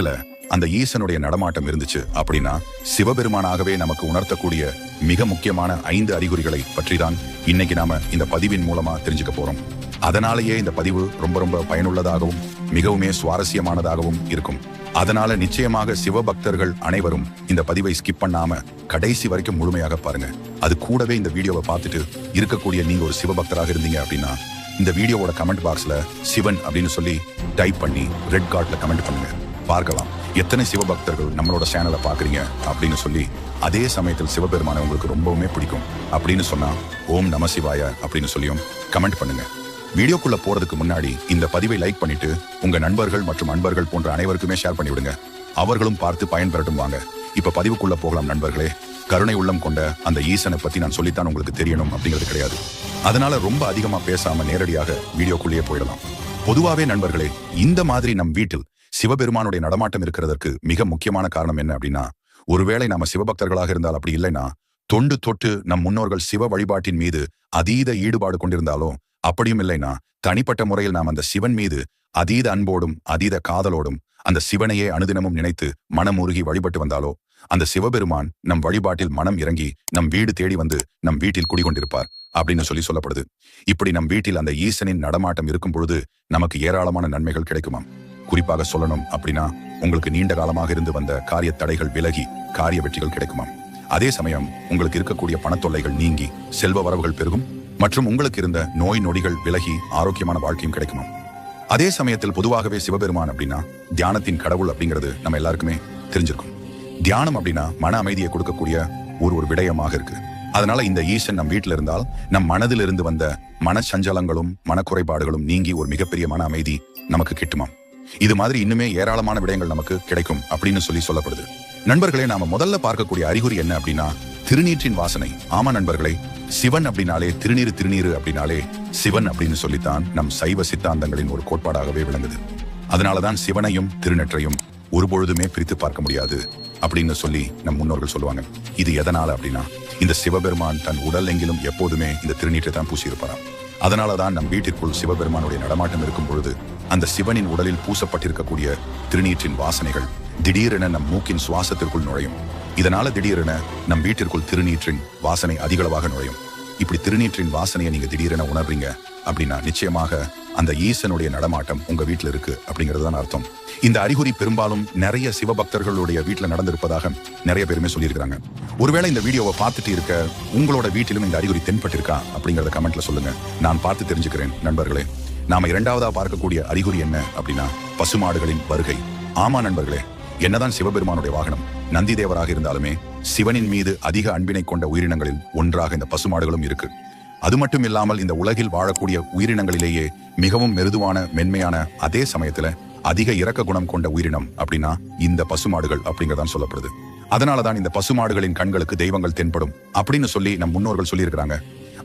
இல்ல அந்த ஈசனுடைய நடமாட்டம் இருந்துச்சு அப்படின்னா சிவபெருமானாகவே நமக்கு உணர்த்தக்கூடிய மிக முக்கியமான 5 அறிகுறிகளை பற்றிதான் இன்னைக்கு நாம இந்த பதிவின் மூலமா தெரிஞ்சுக்க போறோம். அதனாலேயே இந்த பதிவு ரொம்ப ரொம்ப பயனுள்ளதாகவும் மிகவுமே சுவாரஸ்யமானதாகவும் இருக்கும். அதனால நிச்சயமாக சிவபக்தர்கள் அனைவரும் இந்த பதிவை ஸ்கிப் பண்ணாம கடைசி வரைக்கும் முழுமையாக பாருங்க. அது கூடவே இந்த வீடியோவை பார்த்துட்டு இருக்கக்கூடிய நீங்க ஒரு சிவபக்தராக இருந்தீங்க அப்படின்னா இந்த வீடியோவோட கமெண்ட் பாக்ஸ்ல சிவன் அப்படின்னு சொல்லி டைப் பண்ணி ரெட் கார்ட்ல கமெண்ட் பண்ணுங்க. பார்க்கலாம் எத்தனை சிவபக்தர்கள் நம்மளோட சேனலை பாக்குறீங்க அப்படின்னு சொல்லி. அதே சமயத்தில் சிவபெருமானை உங்களுக்கு ரொம்பவுமே பிடிக்கும் அப்படின்னு சொன்னா ஓம் நம சிவாய அப்படின்னு சொல்லியும் கமெண்ட் பண்ணுங்க. வீடியோக்குள்ள போறதுக்கு முன்னாடி இந்த பதிவை லைக் பண்ணிட்டு உங்க நண்பர்கள் மற்றும் அன்பர்கள் போன்ற அனைவருக்குமே ஷேர் பண்ணி விடுங்க. அவர்களும் பார்த்து பயன்பெறட்டும். வாங்க இப்ப பதிவுக்குள்ள போகலாம் நண்பர்களே. கருணை உள்ளம் கொண்ட அந்த ஈசனை பத்தி நான் சொல்லித்தான் உங்களுக்கு தெரியணும் அப்படிங்கிறது கிடையாது. அதனால ரொம்ப அதிகமா பேசாம நேரடியாக வீடியோக்குள்ளேயே போயிடலாம். பொதுவாவே நண்பர்களே, இந்த மாதிரி நம் வீட்டில் சிவபெருமானுடைய நடமாட்டம் இருக்கிறதற்கு மிக முக்கியமான காரணம் என்ன அப்படின்னா, ஒருவேளை நாம சிவபக்தர்களாக இருந்தால் அப்படி இல்லைன்னா தொண்டு தொட்டு நம் முன்னோர்கள் சிவ வழிபாட்டின் மீது அதீத ஈடுபாடு கொண்டிருந்தாலும், அப்படியும் இல்லைன்னா தனிப்பட்ட முறையில் நாம் அந்த சிவன் மீது அதீத அன்போடும் அதீத காதலோடும் அந்த சிவனையே அனுதினமும் நினைத்து மனம் உருகி வழிபட்டு வந்தாலோ அந்த சிவபெருமான் நம் வழிபாட்டில் மனம் இறங்கி நம் வீடு தேடி வந்து நம் வீட்டில் குடிகொண்டிருப்பார் அப்படின்னு சொல்லப்படுது. இப்படி நம் வீட்டில் அந்த ஈசனின் நடமாட்டம் இருக்கும் பொழுது நமக்கு ஏராளமான நன்மைகள் கிடைக்குமாம். குறிப்பாக சொல்லணும் அப்படின்னா உங்களுக்கு நீண்ட காலமாக இருந்து வந்த காரிய தடைகள் விலகி காரிய வெற்றிகள் கிடைக்குமாம். அதே சமயம் உங்களுக்கு இருக்கக்கூடிய பணத்தொல்லைகள் நீங்கி செல்வ வரவுகள் பெருகும் மற்றும் உங்களுக்கு இருந்த நோய் நொடிகள் விலகி ஆரோக்கியமான வாழ்க்கையும் கிடைக்குமாம். அதே சமயத்தில் பொதுவாகவே சிவபெருமான் அப்படின்னா தியானத்தின் கடவுள் அப்படிங்கிறது நம்ம எல்லாருக்குமே தெரிஞ்சிருக்கும். தியானம் அப்படின்னா மன அமைதியை கொடுக்கக்கூடிய ஒரு விடயமாக இருக்கு. அதனால இந்த ஈசன் நம் வீட்டில் இருந்தால் நம் மனதில் இருந்து வந்த மனச்சஞ்சலங்களும் மனக்குறைபாடுகளும் நீங்கி ஒரு மிகப்பெரிய மன அமைதி நமக்கு கிட்டுமாம். இது மாதிரி இன்னுமே ஏராளமான விடயங்கள் நமக்கு கிடைக்கும் அப்படின்னு சொல்லப்படுது. நண்பர்களே, நாம முதல்ல பார்க்கக்கூடிய அறிகுறி என்ன அப்படின்னா திருநீற்றின் வாசனை. ஆமா நண்பர்களே, சிவன் அப்படின்னாலே திருநீரு அப்படின்னாலே சிவன் அப்படின்னு சொல்லித்தான் நம் சைவ சித்தாந்தங்களின் ஒரு கோட்பாடாகவே விளங்குது. அதனாலதான் சிவனையும் திருநெற்றையும் ஒருபொழுதுமே பிரித்து பார்க்க முடியாது அப்படின்னு சொல்லி நம் முன்னோர்கள் சொல்லுவாங்க. இது எதனால அப்படின்னா இந்த சிவபெருமான் தன் உடல் எங்கிலும் எப்போதுமே இந்த திருநீற்றை தான் பூசி இருப்பாராம். அதனாலதான் நம் வீட்டிற்குள் சிவபெருமானுடைய நடமாட்டம் இருக்கும் பொழுது அந்த சிவனின் உடலில் பூசப்பட்டிருக்கக்கூடிய திருநீற்றின் வாசனைகள் திடீரென நம் மூக்கின் சுவாசத்திற்குள் நுழையும். இதனால திடீரென நம் வீட்டிற்குள் திருநீற்றின் வாசனை அதிகளவாக நுழையும். இப்படி திருநீற்றின் வாசனையை நீங்க திடீரென உணர்றீங்க அப்படின்னா நிச்சயமாக அந்த ஈசனுடைய நடமாட்டம் உங்க வீட்டுல இருக்கு அப்படிங்கிறதுதான் அர்த்தம். இந்த அறிகுறி பெரும்பாலும் நிறைய சிவபக்தர்களுடைய வீட்டுல நடந்திருப்பதாக நிறைய பேருமே சொல்லியிருக்கிறாங்க. ஒருவேளை இந்த வீடியோவை பார்த்துட்டு இருக்க உங்களோட வீட்டிலும் இந்த அறிகுறி தென்பட்டிருக்கா அப்படிங்கறத கமெண்ட்ல சொல்லுங்க. நான் பார்த்து தெரிஞ்சுக்கிறேன். நண்பர்களே, நாம இரண்டாவதா பார்க்கக்கூடிய அறிகுறி என்ன அப்படின்னா பசுமாடுகளின் வருகை. ஆமா நண்பர்களே, என்னதான் சிவபெருமானுடைய வாகனம் நந்தி தேவராக இருந்தாலுமே சிவனின் மீது அதிக அன்பினை கொண்ட உயிரினங்களில் ஒன்றாக இந்த பசுமாடுகளும் இருக்கு. அது மட்டும் இல்லாமல் இந்த உலகில் வாழக்கூடிய உயிரினங்களிலேயே மிகவும் மெருதுவான மென்மையான அதே சமயத்துல அதிக இரக்க குணம் கொண்ட உயிரினம் அப்படின்னா இந்த பசுமாடுகள் அப்படிங்கறதான் சொல்லப்படுது. அதனாலதான் இந்த பசுமாடுகளின் கண்களுக்கு தெய்வங்கள் தென்படும் அப்படின்னு சொல்லி நம் முன்னோர்கள் சொல்லியிருக்கிறாங்க.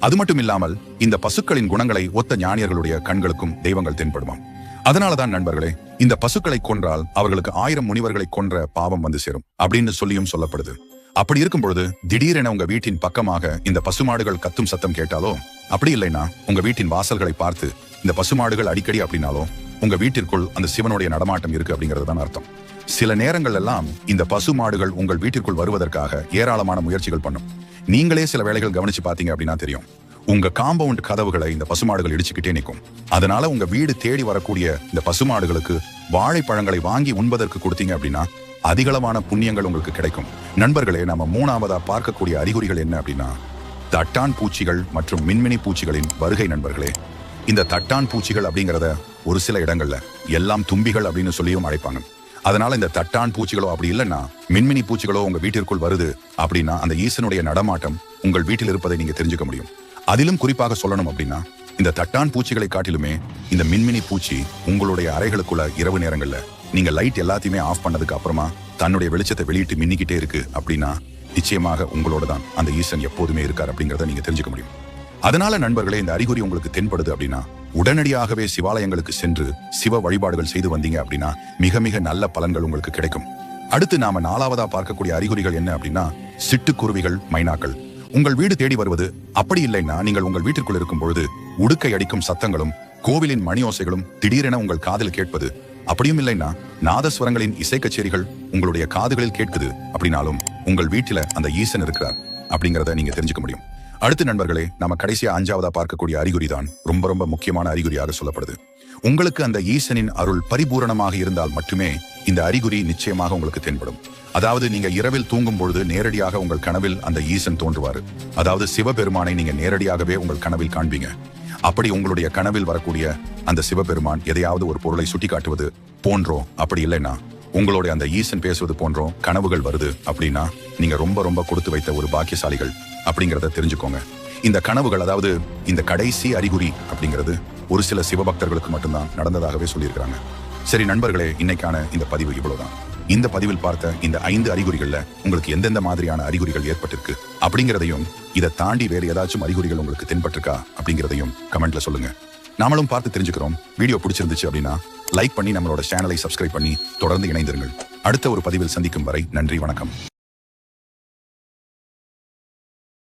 அது மட்டும் இல்லாமல் இந்த பசுக்களின் குணங்களை ஒத்த ஞானியர்களுடைய கண்களுக்கும் தெய்வங்கள் தென்படுமாம். அதனாலதான் நண்பர்களே, இந்த பசுக்களை கொன்றால் அவர்களுக்கு 1000 முனிவர்களை கொன்ற பாவம் வந்து சேரும் அப்படின்னு சொல்லியும் சொல்லப்படுது. அப்படி இருக்கும் பொழுது திடீரென உங்க வீட்டின் பக்கமாக இந்த பசுமாடுகள் கத்தும் சத்தம் கேட்டாலோ, அப்படி இல்லைன்னா உங்க வீட்டின் வாசல்களை பார்த்து இந்த பசுமாடுகள் அடிக்கடி அப்படின்னாலோ உங்க வீட்டிற்குள் அந்த சிவனுடைய நடமாட்டம் இருக்கு அப்படிங்கிறது தான் அர்த்தம். சில நேரங்கள் எல்லாம் இந்த பசுமாடுகள் உங்கள் வீட்டிற்குள் வருவதற்காக ஏராளமான முயற்சிகள் பண்ணும். நீங்களே சில வேளைகள் கவனிச்சு பாத்தீங்க அப்படின்னா தெரியும். உங்க காம்பவுண்ட் கதவுகளை இந்த பசுமாடுகள் இடிச்சுக்கிட்டே நிற்கும். அதனால உங்க வீடு தேடி வரக்கூடிய இந்த பசுமாடுகளுக்கு வாழைப்பழங்களை வாங்கி உண்பதற்கு கொடுத்தீங்க அப்படின்னா அதிகளவான புண்ணியங்கள் உங்களுக்கு கிடைக்கும். நண்பர்களே, நாம மூணாவதா பார்க்கக்கூடிய அறிகுறிகள் என்ன அப்படின்னா தட்டான் பூச்சிகள் மற்றும் மின்மினி பூச்சிகளின் வருகை. நண்பர்களே, இந்த தட்டான் பூச்சிகள் அப்படிங்கிறத ஒரு சில இடங்கள்ல எல்லாம் தும்பிகள் அப்படின்னு சொல்லியும் அழைப்பாங்க. அதனால இந்த தட்டான் பூச்சிகளோ அப்படி இல்லைன்னா மின்மினி பூச்சிகளோ உங்க வீட்டிற்குள் வருது அப்படின்னா அந்த ஈசனுடைய நடமாட்டம் உங்கள் வீட்டில் இருப்பதை நீங்க தெரிஞ்சுக்க முடியும். அதிலும் குறிப்பாக சொல்லணும் அப்படின்னா இந்த தட்டான் பூச்சிகளை காட்டிலுமே இந்த மின்மினி பூச்சி உங்களுடைய அறைகளுக்குள்ள இரவு நேரங்கள்ல நீங்க லைட் எல்லாத்தையுமே ஆஃப் பண்ணதுக்கு அப்புறமா தன்னுடைய வெளிச்சத்தை வெளியிட்டு மின்னிக்கிட்டே இருக்கு அப்படின்னா நிச்சயமாக உங்களோட தான் அந்த ஈசன் எப்போதுமே இருக்கார் அப்படிங்கறத நீங்க தெரிஞ்சுக்க முடியும். அதனால நண்பர்களே, இந்த அறிகுறி உங்களுக்கு தென்படுது அப்படின்னா உடனடியாகவே சிவாலயங்களுக்கு சென்று சிவ வழிபாடுகள் செய்து வந்தீங்க அப்படின்னா மிக மிக நல்ல பலன்கள் உங்களுக்கு கிடைக்கும். அடுத்து நாம 4வதா பார்க்கக்கூடிய அறிகுறிகள் என்ன அப்படின்னா சிட்டுக்குருவிகள், மைனாக்கள் உங்கள் வீடு தேடி வருவது. அப்படி இல்லைன்னா நீங்கள் உங்கள் வீட்டிற்குள் இருக்கும் பொழுது உடுக்கை அடிக்கும் சத்தங்களும் கோவிலின் மணி ஓசைகளும் திடீரென உங்கள் காதில் கேட்பது. அப்படியும் இல்லைன்னா நாதஸ்வரங்களின் இசை கச்சேரிகள் உங்களுடைய காதுகளில் கேட்குது அப்படின்னாலும் உங்கள் வீட்டில அந்த ஈசன் இருக்கிறார் அப்படிங்கிறத நீங்க தெரிஞ்சுக்க முடியும். அடுத்து நண்பர்களே, நம்ம கடைசியா 5ஆவதா பார்க்கக்கூடிய அறிகுறி தான் ரொம்ப ரொம்ப முக்கியமான அறிகுறியாக சொல்லப்படுது. உங்களுக்கு அந்த ஈசனின் அருள் பரிபூரணமாக இருந்தால் மட்டுமே இந்த அறிகுறி நிச்சயமாக உங்களுக்கு தென்படும். அதாவது நீங்க இரவில் தூங்கும் பொழுது நேரடியாக உங்கள் கனவில் அந்த ஈசன் தோன்றுவாரு. அதாவது சிவபெருமானை நீங்க நேரடியாகவே உங்கள் கனவில் காண்பீங்க. அப்படி உங்களுடைய கனவில் வரக்கூடிய அந்த சிவபெருமான் எதையாவது ஒரு பொருளை சுட்டி காட்டுவது போன்றோ, அப்படி இல்லைன்னா உங்களுடைய அந்த ஈசன் பேசுவது போன்றோ கனவுகள் வருது அப்படின்னா நீங்க ரொம்ப ரொம்ப கொடுத்து வைத்த ஒரு பாக்கியசாலிகள் அப்படிங்கிறத தெரிஞ்சுக்கோங்க. இந்த கனவுகள், அதாவது இந்த கடைசி அறிகுறி அப்படிங்கிறது ஒரு சில சிவபக்தர்களுக்கு மட்டும்தான் நடந்ததாகவே சொல்லியிருக்கிறாங்க. சரி நண்பர்களே, இன்னைக்கான இந்த பதிவு இவ்வளவுதான். இந்த பதிவில் பார்த்த இந்த 5 அறிகுறிகள்ல உங்களுக்கு எந்தெந்த மாதிரியான அறிகுறிகள் ஏற்பட்டிருக்கு அப்படிங்கிறதையும், இதை தாண்டி வேறு ஏதாச்சும் அறிகுறிகள் உங்களுக்கு தென்பட்டிருக்கா அப்படிங்கிறதையும் கமெண்ட்ல சொல்லுங்க. நாமளும் பார்த்து தெரிஞ்சுக்கிறோம். வீடியோ பிடிச்சிருந்துச்சு அப்படின்னா லைக் பண்ணி நம்மளோட சேனலை சப்ஸ்கிரைப் பண்ணி தொடர்ந்து இணைந்திருங்கள். அடுத்த ஒரு பதிவில் சந்திக்கும் வரை நன்றி, வணக்கம்.